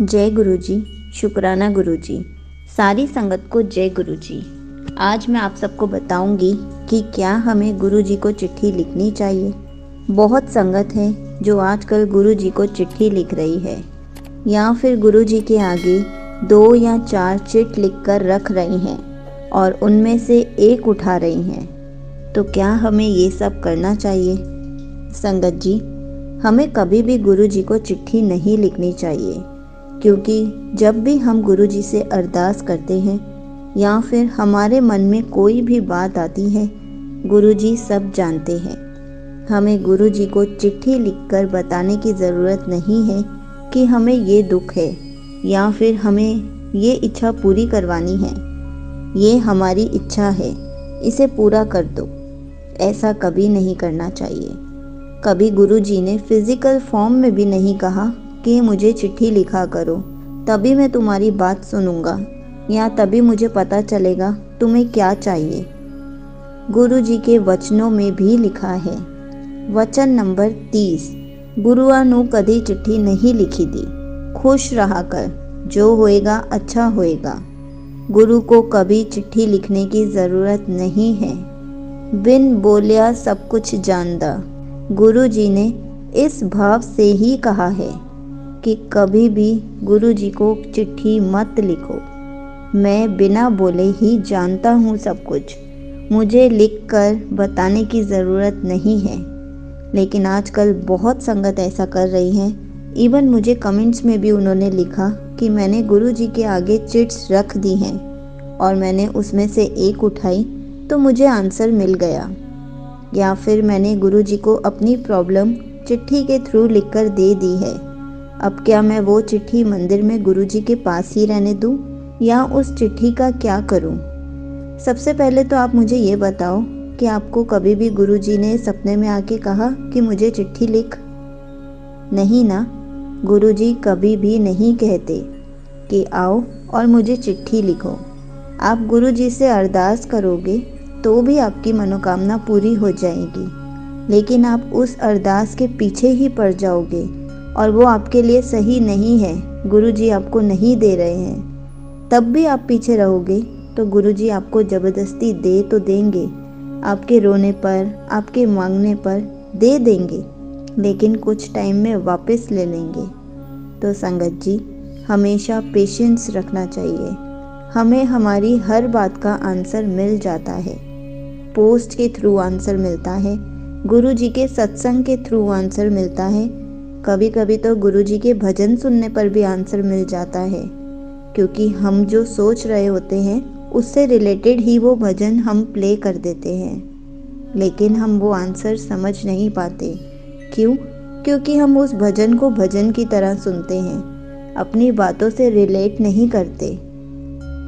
जय गुरु जी। शुक्राना गुरु जी। सारी संगत को जय गुरु जी। आज मैं आप सबको बताऊंगी कि क्या हमें गुरु जी को चिट्ठी लिखनी चाहिए। बहुत संगत है जो आजकल गुरु जी को चिट्ठी लिख रही है या फिर गुरु जी के आगे 2 या 4 चिट लिखकर रख रही हैं और उनमें से एक उठा रही हैं। तो क्या हमें ये सब करना चाहिए? संगत जी, हमें कभी भी गुरु जी को चिट्ठी नहीं लिखनी चाहिए, क्योंकि जब भी हम गुरु जी से अरदास करते हैं या फिर हमारे मन में कोई भी बात आती है, गुरु जी सब जानते हैं। हमें गुरु जी को चिट्ठी लिखकर बताने की ज़रूरत नहीं है कि हमें ये दुख है या फिर हमें ये इच्छा पूरी करवानी है। ये हमारी इच्छा है, इसे पूरा कर दो। ऐसा कभी नहीं करना चाहिए। कभी गुरु जी ने फिज़िकल फॉर्म में भी नहीं कहा कि मुझे चिट्ठी लिखा करो, तभी मैं तुम्हारी बात सुनूंगा या तभी मुझे पता चलेगा तुम्हें क्या चाहिए। गुरु जी के वचनों में भी लिखा है, वचन नंबर 30, गुरुआ नू कभी चिट्ठी नहीं लिखी दी, खुश रहा कर, जो होएगा अच्छा होएगा। गुरु को कभी चिट्ठी लिखने की ज़रूरत नहीं है। बिन बोलिया सब कुछ जानदा। गुरु जी ने इस भाव से ही कहा है कि कभी भी गुरु जी को चिट्ठी मत लिखो। मैं बिना बोले ही जानता हूँ सब कुछ, मुझे लिखकर बताने की ज़रूरत नहीं है। लेकिन आजकल बहुत संगत ऐसा कर रही हैं। इवन मुझे कमेंट्स में भी उन्होंने लिखा कि मैंने गुरु जी के आगे चिट्स रख दी हैं और मैंने उसमें से एक उठाई तो मुझे आंसर मिल गया, या फिर मैंने गुरु जी को अपनी प्रॉब्लम चिट्ठी के थ्रू लिखकर दे दी है। अब क्या मैं वो चिट्ठी मंदिर में गुरु जी के पास ही रहने दूं या उस चिट्ठी का क्या करूं? सबसे पहले तो आप मुझे ये बताओ कि आपको कभी भी गुरु जी ने सपने में आके कहा कि मुझे चिट्ठी लिख? नहीं ना। गुरु जी कभी भी नहीं कहते कि आओ और मुझे चिट्ठी लिखो। आप गुरु जी से अरदास करोगे तो भी आपकी मनोकामना पूरी हो जाएगी, लेकिन आप उस अरदास के पीछे ही पड़ जाओगे और वो आपके लिए सही नहीं है, गुरु जी आपको नहीं दे रहे हैं। तब भी आप पीछे रहोगे तो गुरु जी आपको ज़बरदस्ती दे तो देंगे, आपके रोने पर, आपके मांगने पर दे देंगे, लेकिन कुछ टाइम में वापस ले लेंगे। तो संगत जी, हमेशा पेशेंस रखना चाहिए। हमें हमारी हर बात का आंसर मिल जाता है। पोस्ट के थ्रू आंसर मिलता है, गुरु जी के सत्संग के थ्रू आंसर मिलता है, कभी कभी तो गुरु जी के भजन सुनने पर भी आंसर मिल जाता है, क्योंकि हम जो सोच रहे होते हैं उससे रिलेटेड ही वो भजन हम प्ले कर देते हैं। लेकिन हम वो आंसर समझ नहीं पाते। क्यों? क्योंकि हम उस भजन को भजन की तरह सुनते हैं, अपनी बातों से रिलेट नहीं करते।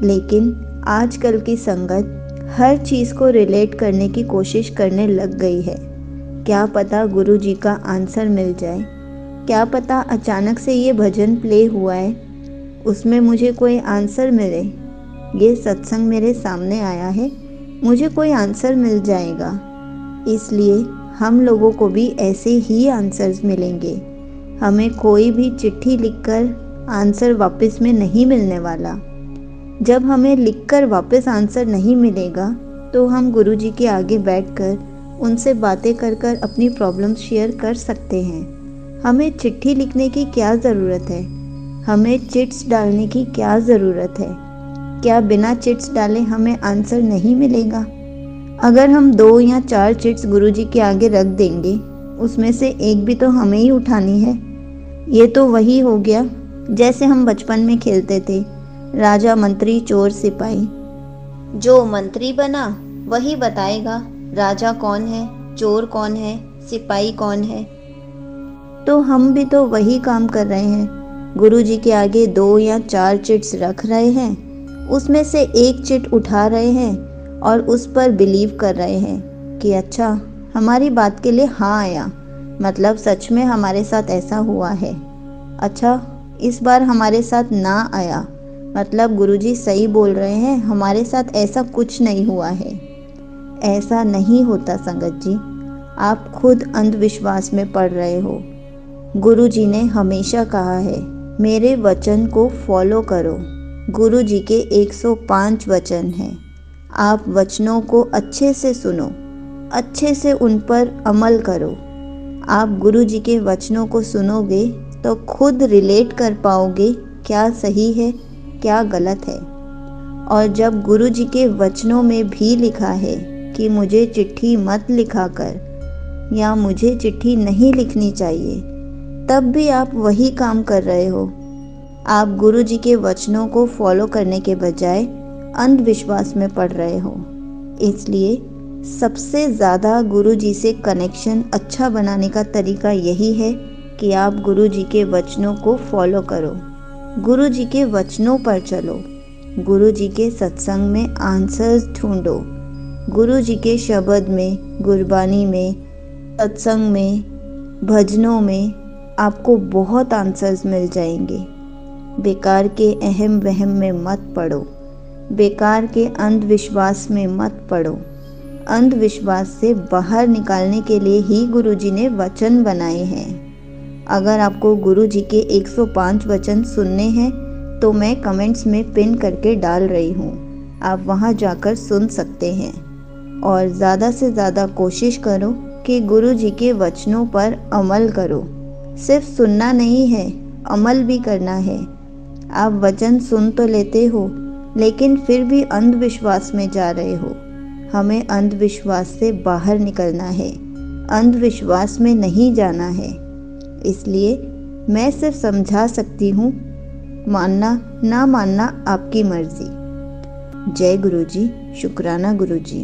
लेकिन आजकल की संगत हर चीज़ को रिलेट करने की कोशिश करने लग गई है। क्या पता गुरु जी का आंसर मिल जाए, क्या पता अचानक से ये भजन प्ले हुआ है, उसमें मुझे कोई आंसर मिले। ये सत्संग मेरे सामने आया है, मुझे कोई आंसर मिल जाएगा। इसलिए हम लोगों को भी ऐसे ही आंसर्स मिलेंगे। हमें कोई भी चिट्ठी लिखकर आंसर वापस में नहीं मिलने वाला। जब हमें लिखकर वापस आंसर नहीं मिलेगा तो हम गुरु जी के आगे बैठकर उनसे बातें कर कर अपनी प्रॉब्लम शेयर कर सकते हैं। हमें चिट्ठी लिखने की क्या ज़रूरत है? हमें चिट्स डालने की क्या ज़रूरत है? क्या बिना चिट्स डाले हमें आंसर नहीं मिलेगा? अगर हम 2 या 4 चिट्स गुरु जी के आगे रख देंगे, उसमें से एक भी तो हमें ही उठानी है। ये तो वही हो गया जैसे हम बचपन में खेलते थे, राजा मंत्री चोर सिपाही। जो मंत्री बना वही बताएगा राजा कौन है, चोर कौन है, सिपाही कौन है। तो हम भी तो वही काम कर रहे हैं। गुरु जी के आगे 2 या 4 चिट्स रख रहे हैं, उसमें से एक चिट उठा रहे हैं और उस पर बिलीव कर रहे हैं कि अच्छा हमारी बात के लिए हाँ आया, मतलब सच में हमारे साथ ऐसा हुआ है। अच्छा इस बार हमारे साथ ना आया, मतलब गुरुजी सही बोल रहे हैं, हमारे साथ ऐसा कुछ नहीं हुआ है। ऐसा नहीं होता संगत जी, आप खुद अंधविश्वास में पड़ रहे हो। गुरु जी ने हमेशा कहा है मेरे वचन को फॉलो करो। गुरु जी के 105 वचन हैं। आप वचनों को अच्छे से सुनो, अच्छे से उन पर अमल करो। आप गुरु जी के वचनों को सुनोगे तो खुद रिलेट कर पाओगे क्या सही है, क्या गलत है। और जब गुरु जी के वचनों में भी लिखा है कि मुझे चिट्ठी मत लिखा कर या मुझे चिट्ठी नहीं लिखनी चाहिए, तब भी आप वही काम कर रहे हो। आप गुरु जी के वचनों को फॉलो करने के बजाय अंधविश्वास में पड़ रहे हो। इसलिए सबसे ज़्यादा गुरु जी से कनेक्शन अच्छा बनाने का तरीका यही है कि आप गुरु जी के वचनों को फॉलो करो, गुरु जी के वचनों पर चलो, गुरु जी के सत्संग में आंसर्स ढूंढो। गुरु जी के शब्द में, गुरबानी में, सत्संग में, भजनों में आपको बहुत आंसर्स मिल जाएंगे। बेकार के अहम वहम में मत पड़ो, बेकार के अंधविश्वास में मत पड़ो। अंधविश्वास से बाहर निकालने के लिए ही गुरु जी ने वचन बनाए हैं। अगर आपको गुरु जी के 105 वचन सुनने हैं तो मैं कमेंट्स में पिन करके डाल रही हूँ, आप वहाँ जाकर सुन सकते हैं। और ज़्यादा से ज़्यादा कोशिश करो कि गुरु जी के वचनों पर अमल करो। सिर्फ सुनना नहीं है, अमल भी करना है। आप वचन सुन तो लेते हो लेकिन फिर भी अंधविश्वास में जा रहे हो। हमें अंधविश्वास से बाहर निकलना है, अंधविश्वास में नहीं जाना है। इसलिए मैं सिर्फ समझा सकती हूँ, मानना ना मानना आपकी मर्जी। जय गुरु जी, शुक्राना गुरु जी।